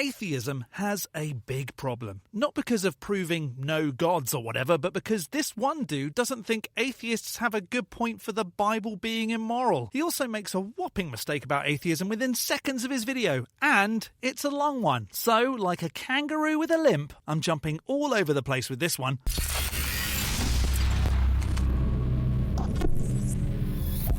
Atheism has a big problem. Not because of proving no gods or whatever, but because this one dude doesn't think atheists have a good point for the Bible being immoral. He also makes a whopping mistake about atheism within seconds of his video, and it's a long one. So, like a kangaroo with a limp, I'm jumping all over the place with this one.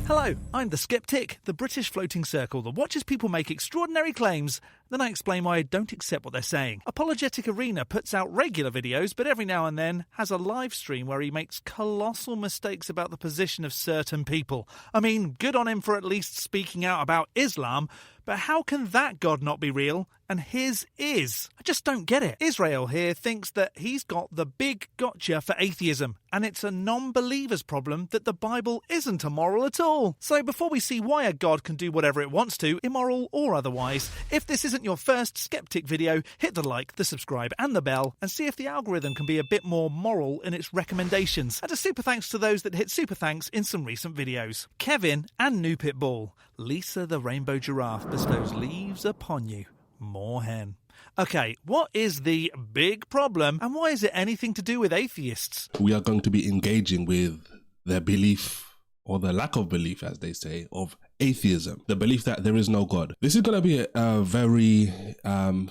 Hello, I'm the Skeptic, the British floating circle that watches people make extraordinary claims, then I explain why I don't accept what they're saying. Apologetic Arena puts out regular videos, but every now and then has a live stream where he makes colossal mistakes about the position of certain people. I mean, good on him for at least speaking out about Islam, but how can that God not be real and his is? I just don't get it. Israel here thinks that he's got the big gotcha for atheism, and it's a non-believer's problem that the Bible isn't immoral at all. So before we see why a God can do whatever it wants to, immoral or otherwise, if this isn't your first Skeptic video, hit the like, the subscribe and the bell, and see if the algorithm can be a bit more moral in its recommendations. And a super thanks to those that hit super thanks in some recent videos. Kevin and New Pitbull. Lisa the Rainbow Giraffe bestows leaves upon you. More hen. Okay, what is the big problem and why is it anything to do with atheists? We are going to be engaging with their belief, or the lack of belief, as they say, of atheism, the belief that there is no God. This is going to be a very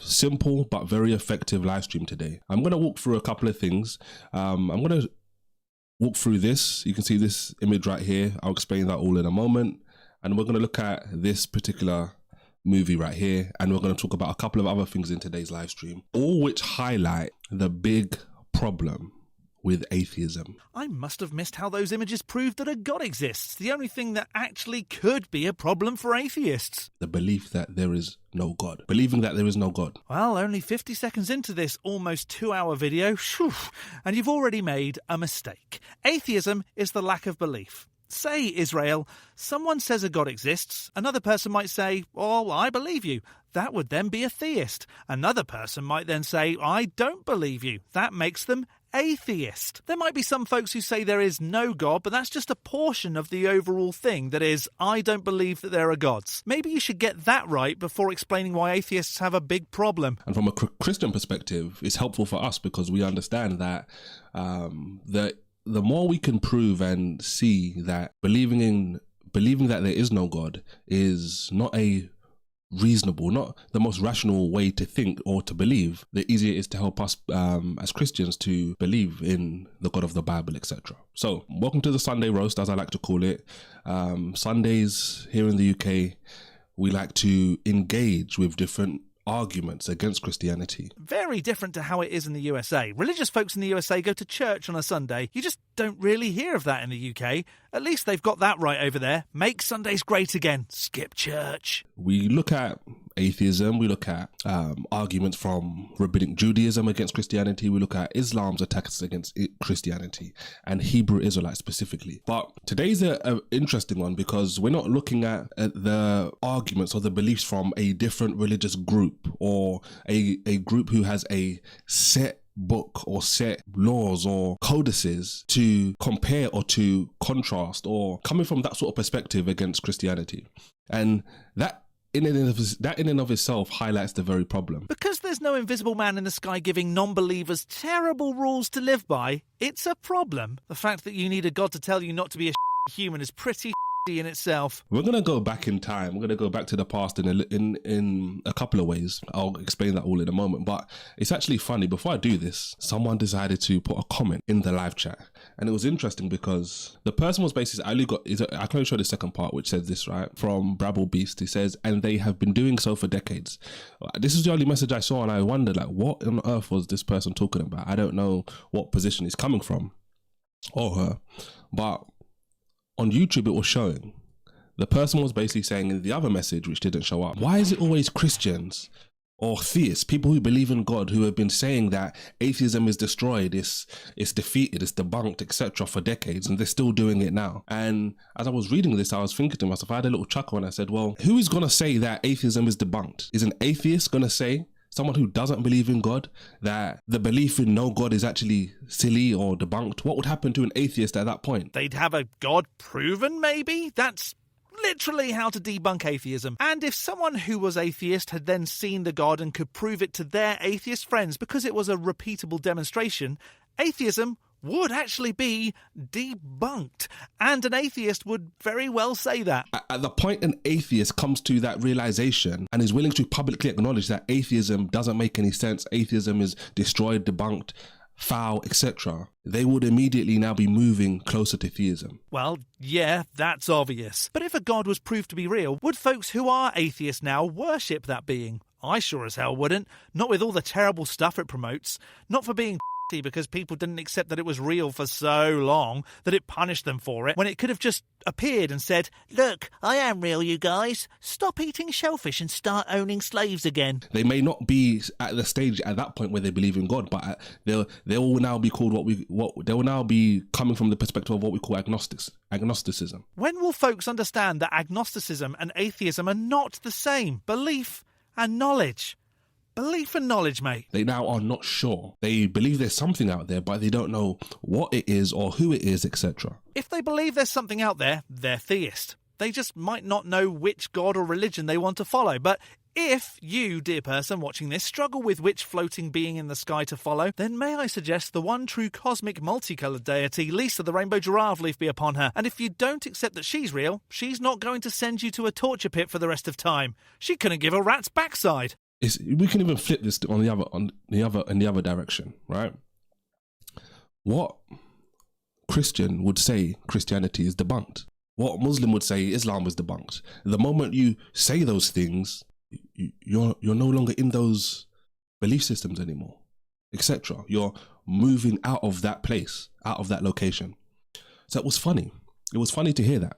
simple but very effective live stream today. I'm going to walk through a couple of things. I'm going to walk through this. You can see this image right here. I'll explain that all in a moment. And we're going to look at this particular movie right here. And we're going to talk about a couple of other things in today's live stream, all which highlight the big problem with atheism. I must have missed how those images prove that a God exists. The only thing that actually could be a problem for atheists. The belief that there is no God. Believing that there is no God. Well, only 50 seconds into this almost 2-hour video, and you've already made a mistake. Atheism is the lack of belief. Say, Israel, someone says a God exists. Another person might say, oh, I believe you. That would then be a theist. Another person might then say, I don't believe you. That makes them atheist. There might be some folks who say there is no God, but that's just a portion of the overall thing. That is, I don't believe that there are gods. Maybe you should get that right before explaining why atheists have a big problem. And from a Christian perspective, it's helpful for us because we understand that the more we can prove and see that believing that there is no God is not a reasonable, not the most rational way to think or to believe, the easier it is to help us as Christians to believe in the God of the Bible, etc. So, welcome to the Sunday roast, as I like to call it. Sundays here in the UK, we like to engage with different arguments against Christianity. Very different to how it is in the USA. Religious folks in the USA go to church on a Sunday. You just don't really hear of that in the UK. At least they've got that right over there. Make Sundays great again. Skip church. We look at atheism, we look at arguments from rabbinic Judaism against Christianity, we look at Islam's attacks against Christianity and Hebrew Israelites specifically. But today's an interesting one because we're not looking at the arguments or the beliefs from a different religious group or a group who has a set book or set laws or codices to compare or to contrast, or coming from that sort of perspective against Christianity. And that in and of itself highlights the very problem. Because there's no invisible man in the sky giving non-believers terrible rules to live by, it's a problem. The fact that you need a God to tell you not to be a human is pretty in itself. We're going to go back in time. We're going to go back to the past in a couple of ways. I'll explain that all in a moment. But it's actually funny. Before I do this, someone decided to put a comment in the live chat. And it was interesting because the person was basically, I can only show the second part, which says this, right? From Brabble Beast. He says, and they have been doing so for decades. This is the only message I saw, and I wondered, like, what on earth was this person talking about? I don't know what position he's coming from or her. But on YouTube, it was showing. The person was basically saying in the other message, which didn't show up, why is it always Christians or theists, people who believe in God, who have been saying that atheism is destroyed, it's defeated, it's debunked, etc. for decades, and they're still doing it now? And as I was reading this, I was thinking to myself, I had a little chuckle and I said, well, who is going to say that atheism is debunked? Is an atheist going to say, someone who doesn't believe in God, that the belief in no God is actually silly or debunked? What would happen to an atheist at that point? They'd have a God proven, maybe? That's literally how to debunk atheism. And if someone who was atheist had then seen the God and could prove it to their atheist friends because it was a repeatable demonstration, atheism would actually be debunked. And an atheist would very well say that. At the point an atheist comes to that realization and is willing to publicly acknowledge that atheism doesn't make any sense, atheism is destroyed, debunked, foul, etc., they would immediately now be moving closer to theism. Well, yeah, that's obvious. But if a God was proved to be real, would folks who are atheists now worship that being? I sure as hell wouldn't. Not with all the terrible stuff it promotes. Not for being because people didn't accept that it was real for so long that it punished them for it, when it could have just appeared and said, "Look, I am real, you guys. Stop eating shellfish and start owning slaves again." They may not be at the stage at that point where they believe in God, but they will now be called they will now be coming from the perspective of what we call agnosticism. When will folks understand that agnosticism and atheism are not the same? Belief and knowledge. Belief and knowledge, mate. They now are not sure. They believe there's something out there, but they don't know what it is or who it is, etc. If they believe there's something out there, they're theist. They just might not know which god or religion they want to follow. But if you, dear person watching this, struggle with which floating being in the sky to follow, then may I suggest the one true cosmic multicoloured deity, Lisa the Rainbow Giraffe leaf be upon her. And if you don't accept that she's real, she's not going to send you to a torture pit for the rest of time. She couldn't give a rat's backside. We can even flip this in the other direction, right? What Christian would say Christianity is debunked. What Muslim would say Islam is debunked. The moment you say those things, you're no longer in those belief systems anymore, etc. You're moving out of that place, out of that location. So it was funny. It was funny to hear that.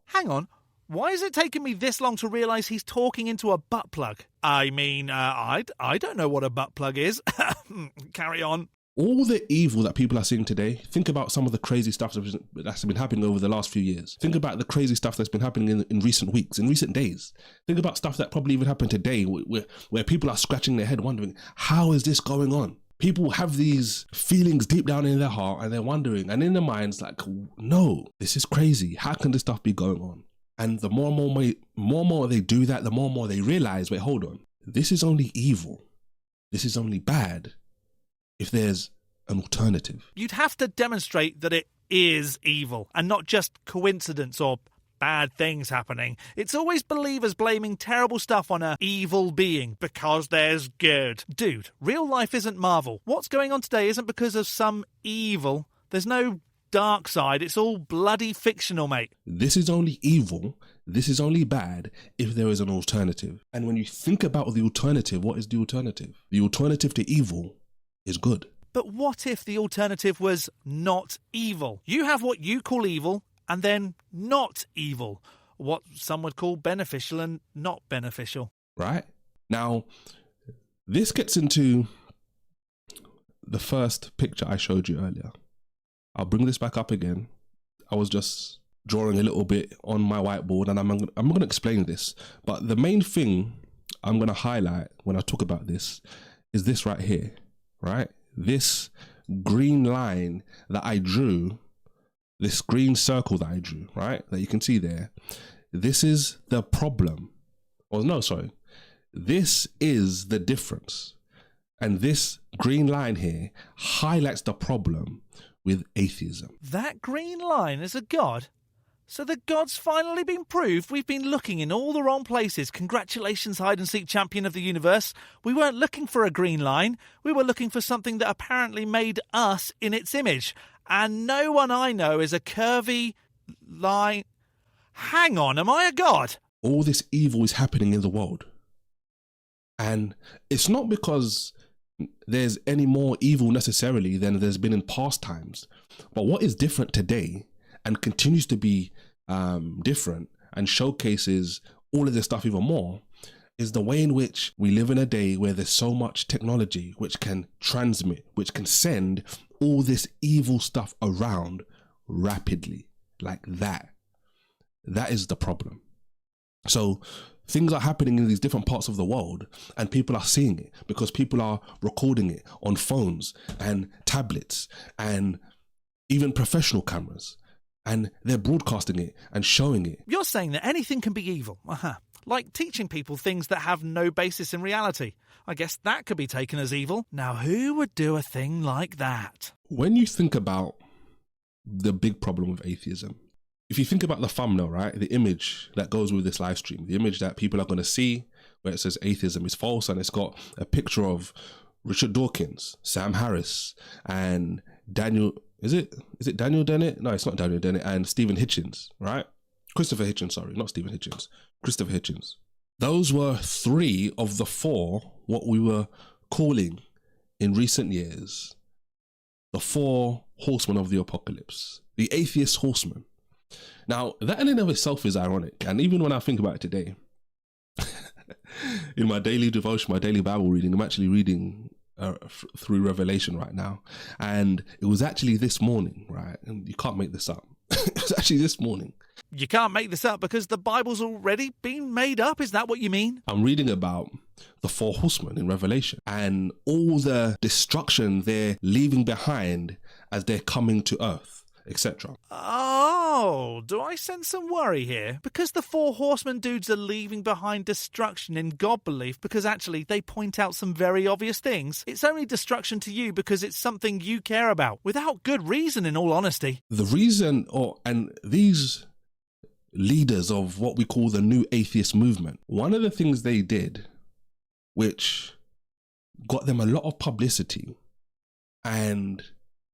Hang on. Why has it taken me this long to realise he's talking into a butt plug? I mean, I don't know what a butt plug is. Carry on. All the evil that people are seeing today, think about some of the crazy stuff that's been happening over the last few years. Think about the crazy stuff that's been happening in recent weeks, in recent days. Think about stuff that probably even happened today where people are scratching their head wondering, how is this going on? People have these feelings deep down in their heart and they're wondering, and in their minds like, no, this is crazy. How can this stuff be going on? And the more and more they do that, the more and more they realize, wait, hold on. This is only evil. This is only bad if there's an alternative. You'd have to demonstrate that it is evil and not just coincidence or bad things happening. It's always believers blaming terrible stuff on a evil being because there's good. Dude, real life isn't Marvel. What's going on today isn't because of some evil. There's no dark side. It's all bloody fictional, mate. This is only evil. This is only bad if there is an alternative. And when you think about the alternative, what is the alternative? The alternative to evil is good. But what if the alternative was not evil? You have what you call evil and then not evil. What some would call beneficial and not beneficial. Right? Now, this gets into the first picture I showed you earlier. I'll bring this back up again. I was just drawing a little bit on my whiteboard and I'm going to explain this. But the main thing I'm going to highlight when I talk about this is this right here, right? This green line that I drew, this green circle that I drew, right? That you can see there. This is the problem. Or no, sorry. This is the difference. And this green line here highlights the problem with atheism. That green line is a god? So the god's finally been proved? We've been looking in all the wrong places. Congratulations, hide-and-seek champion of the universe. We weren't looking for a green line. We were looking for something that apparently made us in its image. And no one I know is a curvy line. Hang on, am I a god? All this evil is happening in the world. And it's not because there's any more evil necessarily than there's been in past times. But what is different today and continues to be different and showcases all of this stuff even more is the way in which we live in a day where there's so much technology which can transmit, which can send all this evil stuff around rapidly like that. That is the problem. So things are happening in these different parts of the world and people are seeing it because people are recording it on phones and tablets and even professional cameras. and they're broadcasting it and showing it. You're saying that anything can be evil. Like teaching people things that have no basis in reality. I guess that could be taken as evil. Now, who would do a thing like that? When you think about the big problem with atheism, if you think about the thumbnail, right, the image that goes with this live stream, the image that people are going to see where it says atheism is false, and it's got a picture of Richard Dawkins, Sam Harris, and Daniel, is it Daniel Dennett? No, it's not Daniel Dennett, and Stephen Hitchens, right? Christopher Hitchens, sorry, not Stephen Hitchens, Christopher Hitchens. Those were 3 of the 4, what we were calling in recent years, the 4 horsemen of the apocalypse, the atheist horsemen. Now, that in and of itself is ironic. And even when I think about it today, in my daily devotion, my daily Bible reading, I'm actually reading through Revelation right now. And it was actually this morning, right? And you can't make this up. It was actually this morning. You can't make this up because the Bible's already been made up. Is that what you mean? I'm reading about the 4 horsemen in Revelation and all the destruction they're leaving behind as they're coming to earth, etc. Oh, do I sense some worry here? Because the 4 horsemen dudes are leaving behind destruction in God belief because actually they point out some very obvious things. It's only destruction to you because it's something you care about, without good reason, in all honesty. The reason, and these leaders of what we call the new atheist movement, one of the things they did, which got them a lot of publicity, and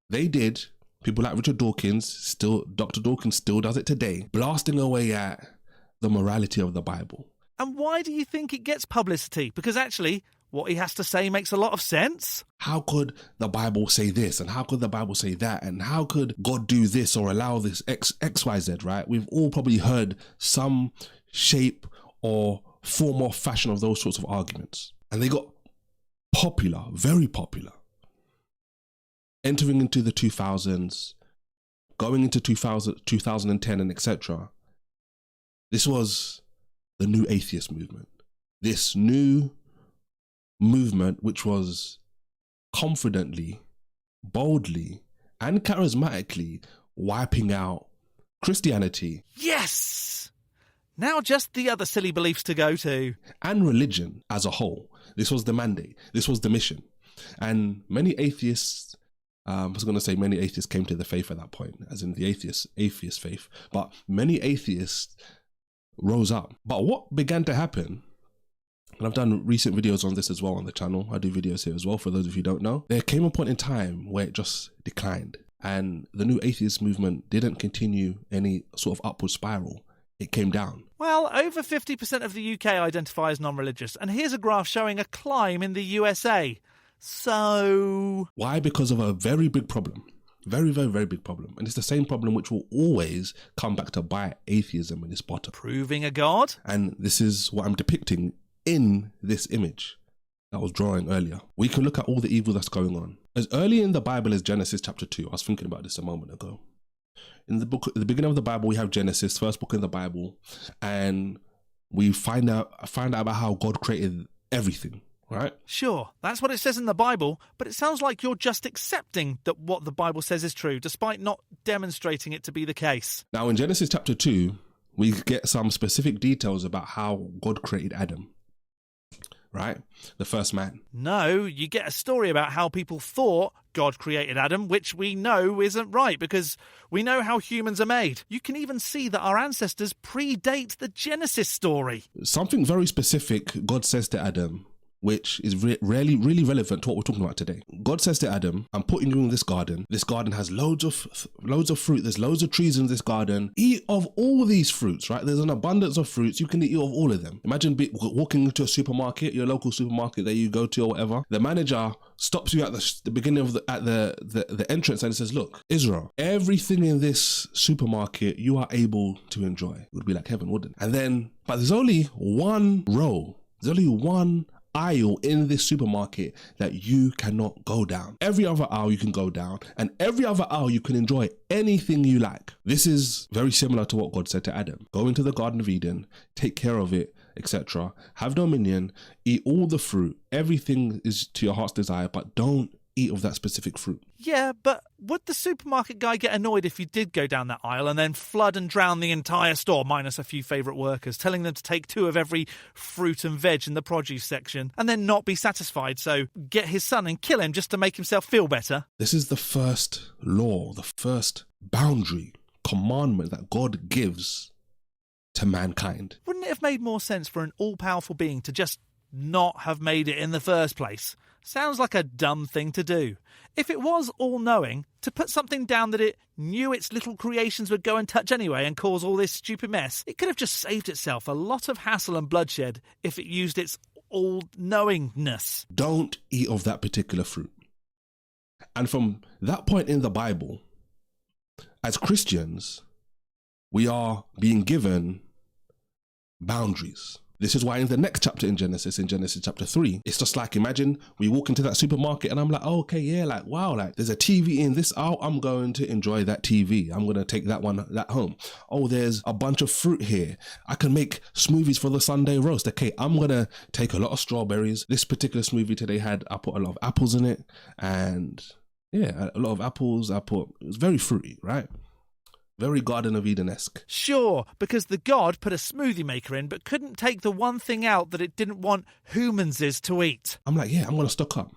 they did, people like Richard Dawkins, Dr. Dawkins still does it today, blasting away at the morality of the Bible. And why do you think it gets publicity? Because actually, what he has to say makes a lot of sense. How could the Bible say this? And how could the Bible say that? And how could God do this or allow this X, Y, Z, right? We've all probably heard some shape or form or fashion of those sorts of arguments. And they got popular, very popular. Entering into the 2000s, going into 2010 and etc. This was the new atheist movement. This new movement which was confidently, boldly, and charismatically wiping out Christianity. Yes! Now just the other silly beliefs to go to. And religion as a whole. This was the mandate. This was the mission. And many atheists, I was going to say many atheists came to the faith at that point, as in the atheist faith, but many atheists rose up. But what began to happen, and I've done recent videos on this as well on the channel, I do videos here as well for those of you who don't know, there came a point in time where it just declined, and the new atheist movement didn't continue any sort of upward spiral. It came down. Well, over 50% of the UK identify as non-religious, and here's a graph showing a climb in the USA. So... Why? Because of a very big problem. Very, very, very big problem. And it's the same problem which will always come back to bite atheism in its bottom. Proving a god? And this is what I'm depicting in this image that I was drawing earlier. We can look at all the evil that's going on. As early in the Bible as Genesis chapter 2, I was thinking about this a moment ago. In the book, at the beginning of the Bible, we have Genesis, first book in the Bible, and we find out about how God created everything. Right? Sure, that's what it says in the Bible, but it sounds like you're just accepting that what the Bible says is true, despite not demonstrating it to be the case. Now, in Genesis chapter 2, we get some specific details about how God created Adam, right? The first man. No, you get a story about how people thought God created Adam, which we know isn't right, because we know how humans are made. You can even see that our ancestors predate the Genesis story. Something very specific God says to Adam, which is really relevant to what we're talking about today. God says to Adam, I'm putting you in this garden. This garden has loads of fruit. There's loads of trees in this garden. Eat of all these fruits, right? There's an abundance of fruits. You can eat of all of them. Imagine walking into a supermarket, your local supermarket that you go to or whatever. The manager stops you at the beginning of the entrance and says, look, Israel, everything in this supermarket you are able to enjoy. It would be like heaven, wouldn't it? But there's only one row. There's only one aisle in this supermarket that you cannot go down. Every other aisle you can go down, and every other aisle you can enjoy anything you like. This is very similar to what God said to Adam. Go into the Garden of Eden, take care of it, etc. Have dominion, eat all the fruit. Everything is to your heart's desire, but don't eat of that specific fruit. Yeah, but would the supermarket guy get annoyed if you did go down that aisle and then flood and drown the entire store, minus a few favourite workers, telling them to take 2 of every fruit and veg in the produce section, and then not be satisfied, so get his son and kill him just to make himself feel better? This is the first law, the first boundary, commandment that God gives to mankind. Wouldn't it have made more sense for an all-powerful being to just not have made it in the first place? Sounds like a dumb thing to do. If it was all-knowing, to put something down that it knew its little creations would go and touch anyway and cause all this stupid mess, it could have just saved itself a lot of hassle and bloodshed if it used its all-knowingness. Don't eat of that particular fruit. And from that point in the Bible, as Christians, we are being given boundaries. This is why in the next chapter in Genesis chapter 3, it's just like, imagine we walk into that supermarket and I'm like, oh, okay, yeah, like, wow, like there's a TV in this aisle. I'm going to enjoy that TV. I'm going to take that home. Oh, there's a bunch of fruit here. I can make smoothies for the Sunday roast. Okay, I'm going to take a lot of strawberries. This particular smoothie today I put a lot of apples in it, and yeah, a lot of apples. It was very fruity, right? Very Garden of Eden-esque. Sure, because the god put a smoothie maker in but couldn't take the one thing out that it didn't want humanses to eat. I'm like, yeah, I'm going to stock up.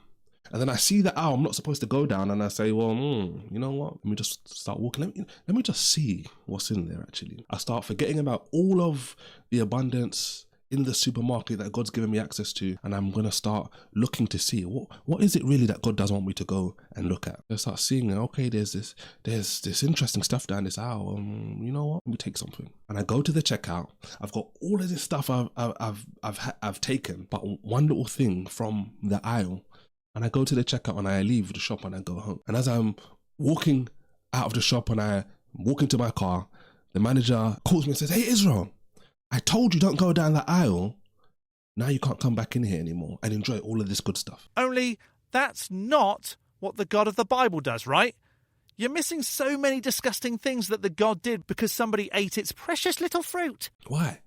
And then I see the aisle I'm not supposed to go down, and I say, well, you know what? Let me just start walking. Let me just see what's in there, actually. I start forgetting about all of the abundance in the supermarket that God's given me access to, and I'm going to start looking to see what is it really that God does want me to go and look at. I start seeing, okay, there's this interesting stuff down this aisle. You know what? Let me take something. And I go to the checkout. I've got all of this stuff I've taken, but one little thing from the aisle, and I go to the checkout and I leave the shop and I go home. And as I'm walking out of the shop and I walk into my car, the manager calls me and says, hey, Israel, I told you don't go down the aisle. Now you can't come back in here anymore and enjoy all of this good stuff. Only that's not what the God of the Bible does, right? You're missing so many disgusting things that the God did because somebody ate its precious little fruit. Why?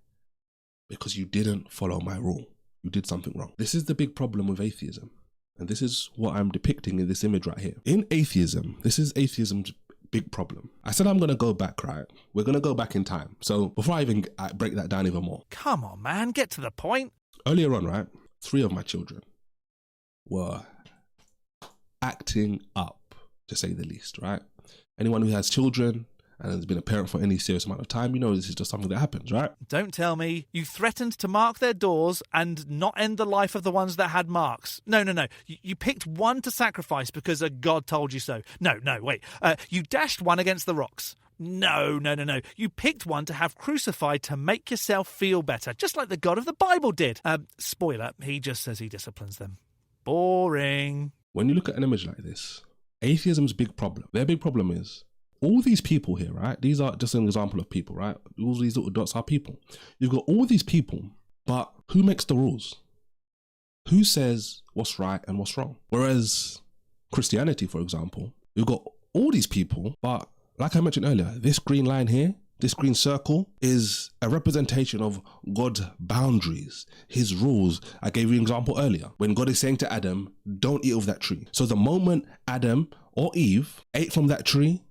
Because you didn't follow my rule. You did something wrong. This is the big problem with atheism. And this is what I'm depicting in this image right here. In atheism, this is atheism's big problem. I said I'm going to go back, right? We're going to go back in time. So before I even break that down even more. Come on, man, get to the point. Earlier on, right, 3 of my children were acting up, to say the least, right? Anyone who has children and has been a parent for any serious amount of time, you know this is just something that happens, right? Don't tell me you threatened to mark their doors and not end the life of the ones that had marks. No. You picked one to sacrifice because a god told you so. No, wait. You dashed one against the rocks. No. You picked one to have crucified to make yourself feel better, just like the God of the Bible did. Spoiler, he just says he disciplines them. Boring. When you look at an image like this, atheism's big problem, their big problem is, all these people here, right? These are just an example of people, right? All these little dots are people. You've got all these people, but who makes the rules? Who says what's right and what's wrong? Whereas Christianity, for example, you've got all these people, but like I mentioned earlier, this green line here, this green circle is a representation of God's boundaries, his rules. I gave you an example earlier when God is saying to Adam, don't eat of that tree. So the moment Adam or Eve ate from that tree,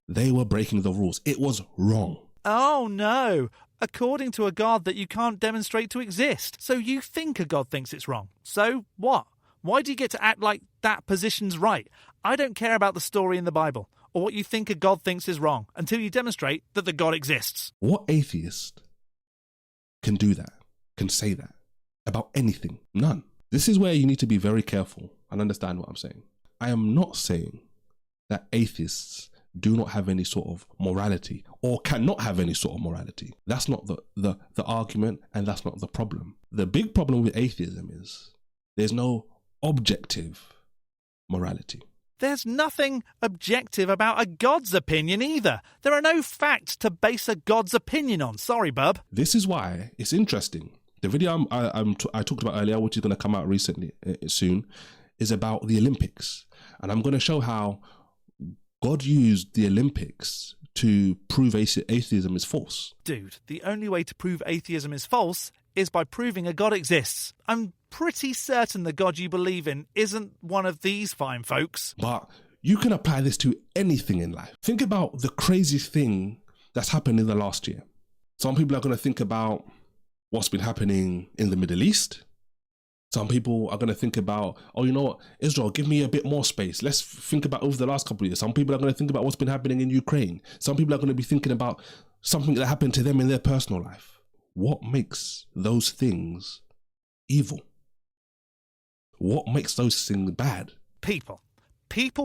they were breaking the rules. It was wrong. Oh no, according to a God that you can't demonstrate to exist. So you think a God thinks it's wrong. So what? Why do you get to act like that position's right? I don't care about the story in the Bible or what you think a God thinks is wrong until you demonstrate that the God exists. What atheist can do that, can say that about anything? None. This is where you need to be very careful and understand what I'm saying. I am not saying that atheists do not have any sort of morality or cannot have any sort of morality. That's not the argument, and that's not the problem. The big problem with atheism is there's no objective morality. There's nothing objective about a God's opinion either. There are no facts to base a God's opinion on. Sorry, bub. This is why it's interesting. The video I talked about earlier, which is going to come out soon, is about the Olympics. And I'm going to show how God used the Olympics to prove atheism is false. Dude, the only way to prove atheism is false is by proving a God exists. I'm pretty certain the God you believe in isn't one of these fine folks. But you can apply this to anything in life. Think about the crazy thing that's happened in the last year. Some people are going to think about what's been happening in the Middle East. Some people are going to think about, oh, you know what, Israel, give me a bit more space. Let's think about over the last couple of years. Some people are going to think about what's been happening in Ukraine. Some people are going to be thinking about something that happened to them in their personal life. What makes those things evil? What makes those things bad? People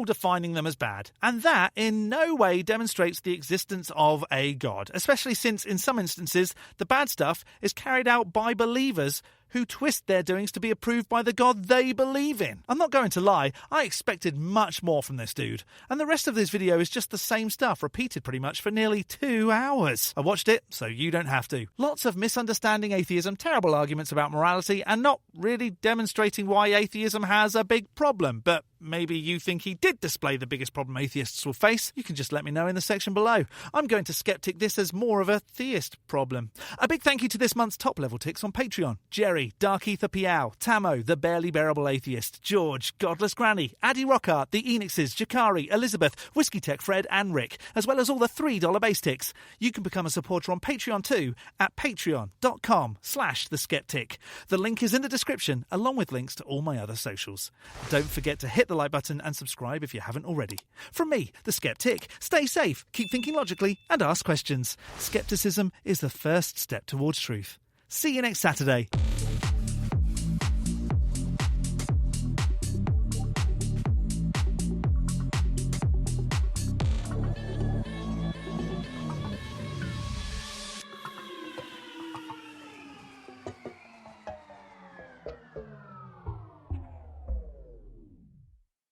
defining them as bad, and that in no way demonstrates the existence of a God, especially since in some instances the bad stuff is carried out by believers who twist their doings to be approved by the God they believe in. I'm not going to lie, I expected much more from this dude, and the rest of this video is just the same stuff repeated pretty much for nearly 2 hours. I watched it so you don't have to. Lots of misunderstanding atheism, terrible arguments about morality, and not really demonstrating why atheism has a big problem, but maybe you think he did display the biggest problem atheists will face. You can just let me know in the section below. I'm going to skeptic this as more of a theist problem. A big thank you to this month's top level ticks on Patreon. Jerry, Dark Ether Piao, Tamo, The Barely Bearable Atheist, George, Godless Granny, Addy Rockhart, The Enixes, Jakari, Elizabeth, Whiskey Tech Fred and Rick, as well as all the $3 base ticks. You can become a supporter on Patreon too at patreon.com/theskeptic. The link is in the description along with links to all my other socials. Don't forget to hit the like button and subscribe if you haven't already. From me, the Skeptic, stay safe, keep thinking logically and ask questions. Skepticism is the first step towards truth. See you next Saturday.